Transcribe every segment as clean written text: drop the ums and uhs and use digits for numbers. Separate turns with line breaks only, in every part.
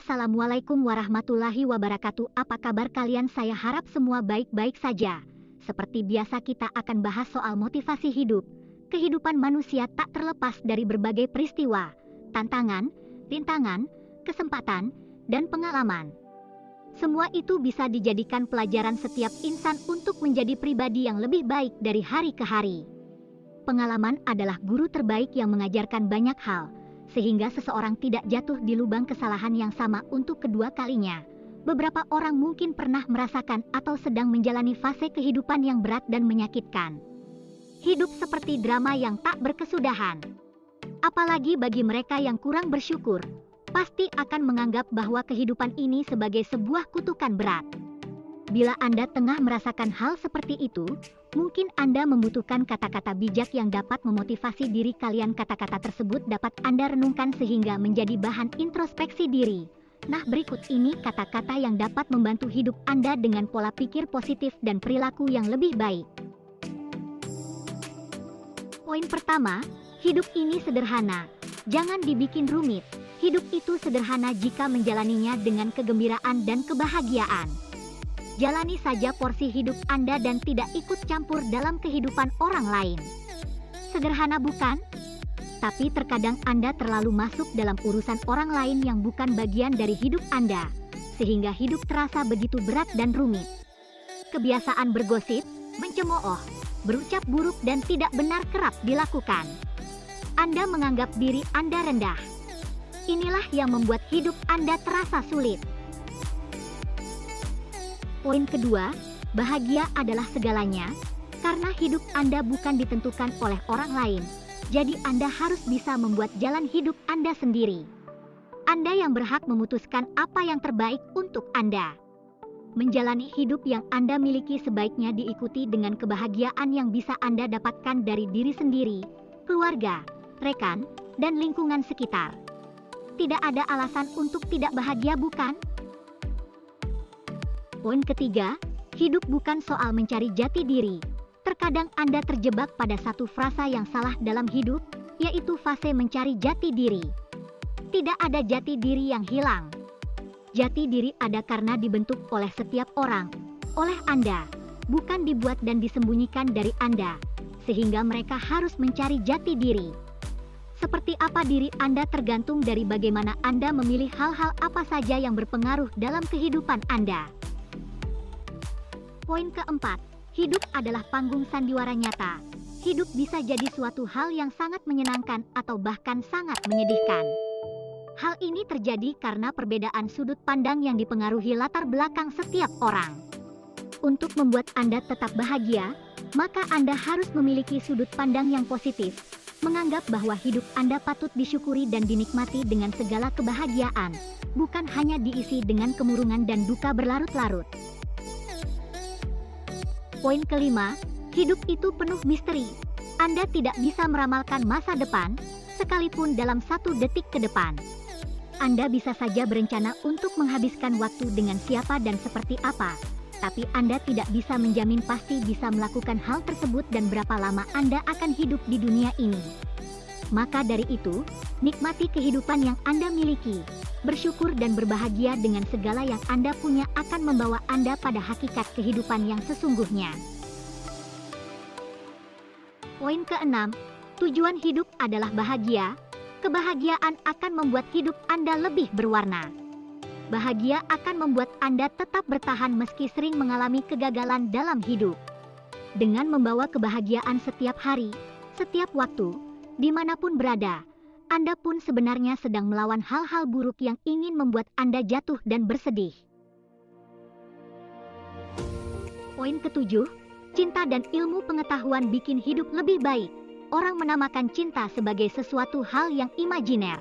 Assalamualaikum warahmatullahi wabarakatuh. Apa kabar kalian? Saya harap semua baik-baik saja. Seperti biasa kita akan bahas soal motivasi hidup. Kehidupan manusia tak terlepas dari berbagai peristiwa, tantangan, rintangan, kesempatan, dan pengalaman. Semua itu bisa dijadikan pelajaran setiap insan untuk menjadi pribadi yang lebih baik dari hari ke hari. Pengalaman adalah guru terbaik yang mengajarkan banyak hal, sehingga seseorang tidak jatuh di lubang kesalahan yang sama untuk kedua kalinya. Beberapa orang mungkin pernah merasakan atau sedang menjalani fase kehidupan yang berat dan menyakitkan. Hidup seperti drama yang tak berkesudahan. Apalagi bagi mereka yang kurang bersyukur, pasti akan menganggap bahwa kehidupan ini sebagai sebuah kutukan berat. Bila Anda tengah merasakan hal seperti itu, mungkin Anda membutuhkan kata-kata bijak yang dapat memotivasi diri kalian. Kata-kata tersebut dapat Anda renungkan sehingga menjadi bahan introspeksi diri. Nah, berikut ini kata-kata yang dapat membantu hidup Anda dengan pola pikir positif dan perilaku yang lebih baik. Poin pertama, hidup ini sederhana. Jangan dibikin rumit. Hidup itu sederhana jika menjalaninya dengan kegembiraan dan kebahagiaan. Jalani saja porsi hidup Anda dan tidak ikut campur dalam kehidupan orang lain. Sederhana bukan? Tapi terkadang Anda terlalu masuk dalam urusan orang lain yang bukan bagian dari hidup Anda, sehingga hidup terasa begitu berat dan rumit. Kebiasaan bergosip, mencemooh, berucap buruk dan tidak benar kerap dilakukan. Anda menganggap diri Anda rendah. Inilah yang membuat hidup Anda terasa sulit. Poin kedua, bahagia adalah segalanya, karena hidup Anda bukan ditentukan oleh orang lain. Jadi Anda harus bisa membuat jalan hidup Anda sendiri. Anda yang berhak memutuskan apa yang terbaik untuk Anda. Menjalani hidup yang Anda miliki sebaiknya diikuti dengan kebahagiaan yang bisa Anda dapatkan dari diri sendiri, keluarga, rekan, dan lingkungan sekitar. Tidak ada alasan untuk tidak bahagia, bukan? Poin ketiga, hidup bukan soal mencari jati diri. Terkadang Anda terjebak pada satu frasa yang salah dalam hidup, yaitu fase mencari jati diri. Tidak ada jati diri yang hilang. Jati diri ada karena dibentuk oleh setiap orang, oleh Anda, bukan dibuat dan disembunyikan dari Anda, sehingga mereka harus mencari jati diri. Seperti apa diri Anda tergantung dari bagaimana Anda memilih hal-hal apa saja yang berpengaruh dalam kehidupan Anda. Poin keempat, hidup adalah panggung sandiwara nyata. Hidup bisa jadi suatu hal yang sangat menyenangkan atau bahkan sangat menyedihkan. Hal ini terjadi karena perbedaan sudut pandang yang dipengaruhi latar belakang setiap orang. Untuk membuat Anda tetap bahagia, maka Anda harus memiliki sudut pandang yang positif, menganggap bahwa hidup Anda patut disyukuri dan dinikmati dengan segala kebahagiaan, bukan hanya diisi dengan kemurungan dan duka berlarut-larut. Poin kelima, hidup itu penuh misteri. Anda tidak bisa meramalkan masa depan, sekalipun dalam 1 detik ke depan. Anda bisa saja berencana untuk menghabiskan waktu dengan siapa dan seperti apa, tapi Anda tidak bisa menjamin pasti bisa melakukan hal tersebut dan berapa lama Anda akan hidup di dunia ini. Maka dari itu, nikmati kehidupan yang Anda miliki. Bersyukur dan berbahagia dengan segala yang Anda punya akan membawa Anda pada hakikat kehidupan yang sesungguhnya. Poin keenam, tujuan hidup adalah bahagia. Kebahagiaan akan membuat hidup Anda lebih berwarna. Bahagia akan membuat Anda tetap bertahan meski sering mengalami kegagalan dalam hidup. Dengan membawa kebahagiaan setiap hari, setiap waktu, dimanapun berada, Anda pun sebenarnya sedang melawan hal-hal buruk yang ingin membuat Anda jatuh dan bersedih. Poin ketujuh, cinta dan ilmu pengetahuan bikin hidup lebih baik. Orang menamakan cinta sebagai sesuatu hal yang imajiner.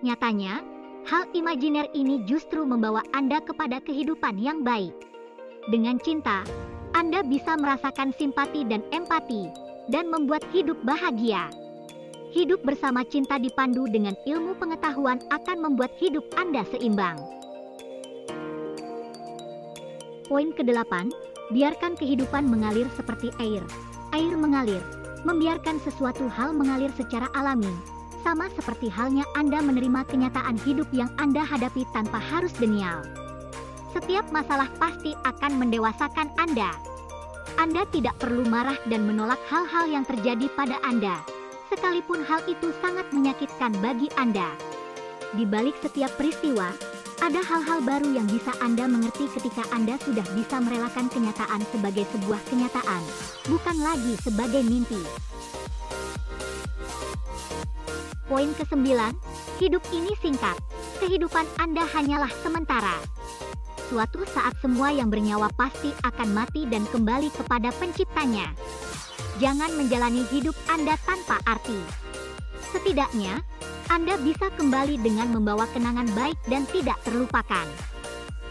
Nyatanya, hal imajiner ini justru membawa Anda kepada kehidupan yang baik. Dengan cinta, Anda bisa merasakan simpati dan empati, dan membuat hidup bahagia. Hidup bersama cinta dipandu dengan ilmu pengetahuan akan membuat hidup Anda seimbang. Poin ke-8, biarkan kehidupan mengalir seperti air. Air mengalir, membiarkan sesuatu hal mengalir secara alami, Sama seperti halnya Anda menerima kenyataan hidup yang Anda hadapi tanpa harus denial. Setiap masalah pasti akan mendewasakan Anda. Anda tidak perlu marah dan menolak hal-hal yang terjadi pada Anda, sekalipun hal itu sangat menyakitkan bagi Anda. Di balik setiap peristiwa, ada hal-hal baru yang bisa Anda mengerti ketika Anda sudah bisa merelakan kenyataan sebagai sebuah kenyataan, bukan lagi sebagai mimpi. Poin ke-9, hidup ini singkat. Kehidupan Anda hanyalah sementara. Suatu saat semua yang bernyawa pasti akan mati dan kembali kepada penciptanya. Jangan menjalani hidup Anda tanpa arti. Setidaknya, Anda bisa kembali dengan membawa kenangan baik dan tidak terlupakan.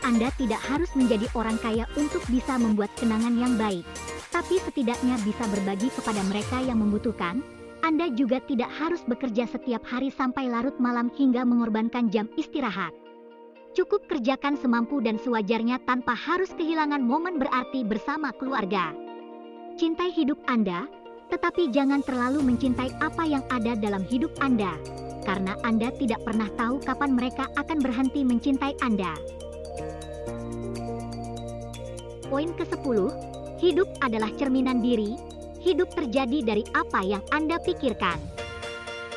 Anda tidak harus menjadi orang kaya untuk bisa membuat kenangan yang baik, tapi setidaknya bisa berbagi kepada mereka yang membutuhkan. Anda juga tidak harus bekerja setiap hari sampai larut malam hingga mengorbankan jam istirahat. Cukup kerjakan semampu dan sewajarnya tanpa harus kehilangan momen berarti bersama keluarga. Cintai hidup Anda, tetapi jangan terlalu mencintai apa yang ada dalam hidup Anda, karena Anda tidak pernah tahu kapan mereka akan berhenti mencintai Anda. Poin ke-10, hidup adalah cerminan diri. Hidup terjadi dari apa yang Anda pikirkan.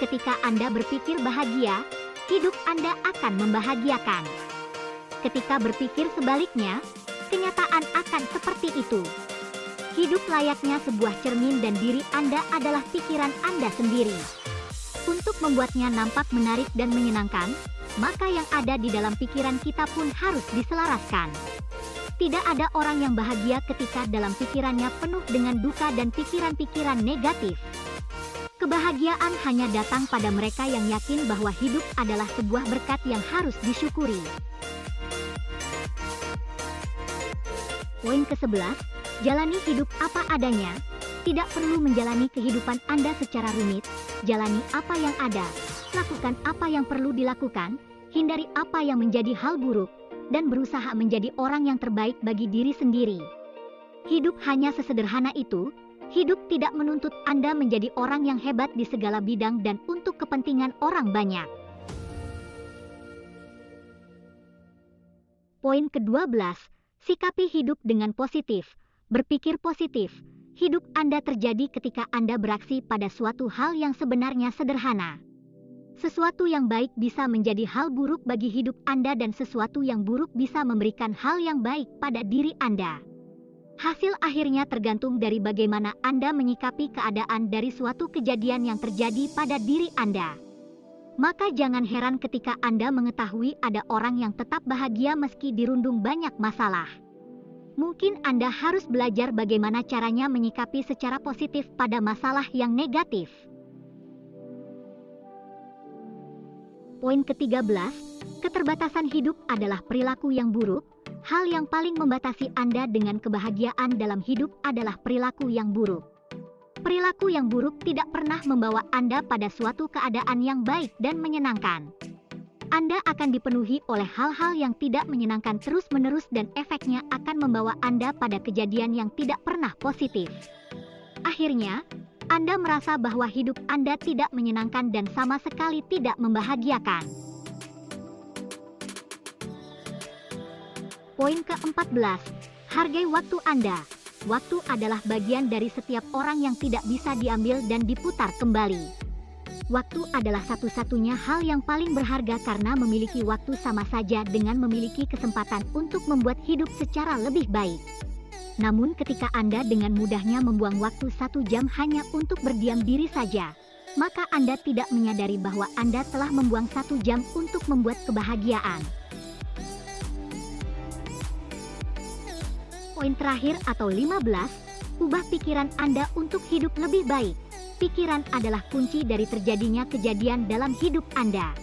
Ketika Anda berpikir bahagia, hidup Anda akan membahagiakan. Ketika berpikir sebaliknya, kenyataan akan seperti itu. Hidup layaknya sebuah cermin dan diri Anda adalah pikiran Anda sendiri. Untuk membuatnya nampak menarik dan menyenangkan, maka yang ada di dalam pikiran kita pun harus diselaraskan. Tidak ada orang yang bahagia ketika dalam pikirannya penuh dengan duka dan pikiran-pikiran negatif. Kebahagiaan hanya datang pada mereka yang yakin bahwa hidup adalah sebuah berkat yang harus disyukuri. Poin ke-11, jalani hidup apa adanya. Tidak perlu menjalani kehidupan Anda secara rumit. Jalani apa yang ada, lakukan apa yang perlu dilakukan, hindari apa yang menjadi hal buruk, dan berusaha menjadi orang yang terbaik bagi diri sendiri. Hidup hanya sesederhana itu. Hidup tidak menuntut Anda menjadi orang yang hebat di segala bidang dan untuk kepentingan orang banyak. Poin ke-12, sikapi hidup dengan positif. Berpikir positif. Hidup Anda terjadi ketika Anda beraksi pada suatu hal yang sebenarnya sederhana. Sesuatu yang baik bisa menjadi hal buruk bagi hidup Anda dan sesuatu yang buruk bisa memberikan hal yang baik pada diri Anda. Hasil akhirnya tergantung dari bagaimana Anda menyikapi keadaan dari suatu kejadian yang terjadi pada diri Anda. Maka jangan heran ketika Anda mengetahui ada orang yang tetap bahagia meski dirundung banyak masalah. Mungkin Anda harus belajar bagaimana caranya menyikapi secara positif pada masalah yang negatif. Poin ke-13, keterbatasan hidup adalah perilaku yang buruk. Hal yang paling membatasi Anda dengan kebahagiaan dalam hidup adalah perilaku yang buruk. Perilaku yang buruk tidak pernah membawa Anda pada suatu keadaan yang baik dan menyenangkan. Anda akan dipenuhi oleh hal-hal yang tidak menyenangkan terus-menerus dan efeknya akan membawa Anda pada kejadian yang tidak pernah positif. Akhirnya, Anda merasa bahwa hidup Anda tidak menyenangkan dan sama sekali tidak membahagiakan. Poin ke-14, hargai waktu Anda. Waktu adalah bagian dari setiap orang yang tidak bisa diambil dan diputar kembali. Waktu adalah satu-satunya hal yang paling berharga karena memiliki waktu sama saja dengan memiliki kesempatan untuk membuat hidup secara lebih baik. Namun ketika Anda dengan mudahnya membuang waktu 1 jam hanya untuk berdiam diri saja, maka Anda tidak menyadari bahwa Anda telah membuang 1 jam untuk membuat kebahagiaan. Poin terakhir atau 15, ubah pikiran Anda untuk hidup lebih baik. Pikiran adalah kunci dari terjadinya kejadian dalam hidup Anda.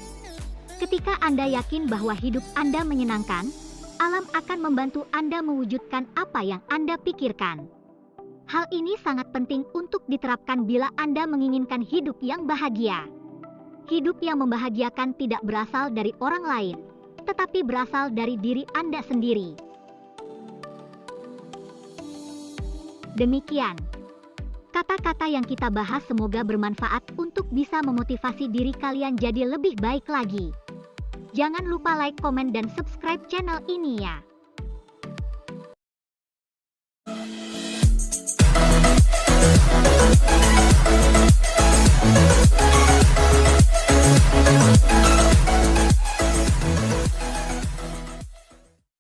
Ketika Anda yakin bahwa hidup Anda menyenangkan, alam akan membantu Anda mewujudkan apa yang Anda pikirkan. Hal ini sangat penting untuk diterapkan bila Anda menginginkan hidup yang bahagia. Hidup yang membahagiakan tidak berasal dari orang lain, tetapi berasal dari diri Anda sendiri. Demikian. Kata-kata yang kita bahas semoga bermanfaat untuk bisa memotivasi diri kalian jadi lebih baik lagi. Jangan lupa like, komen, dan subscribe channel ini ya.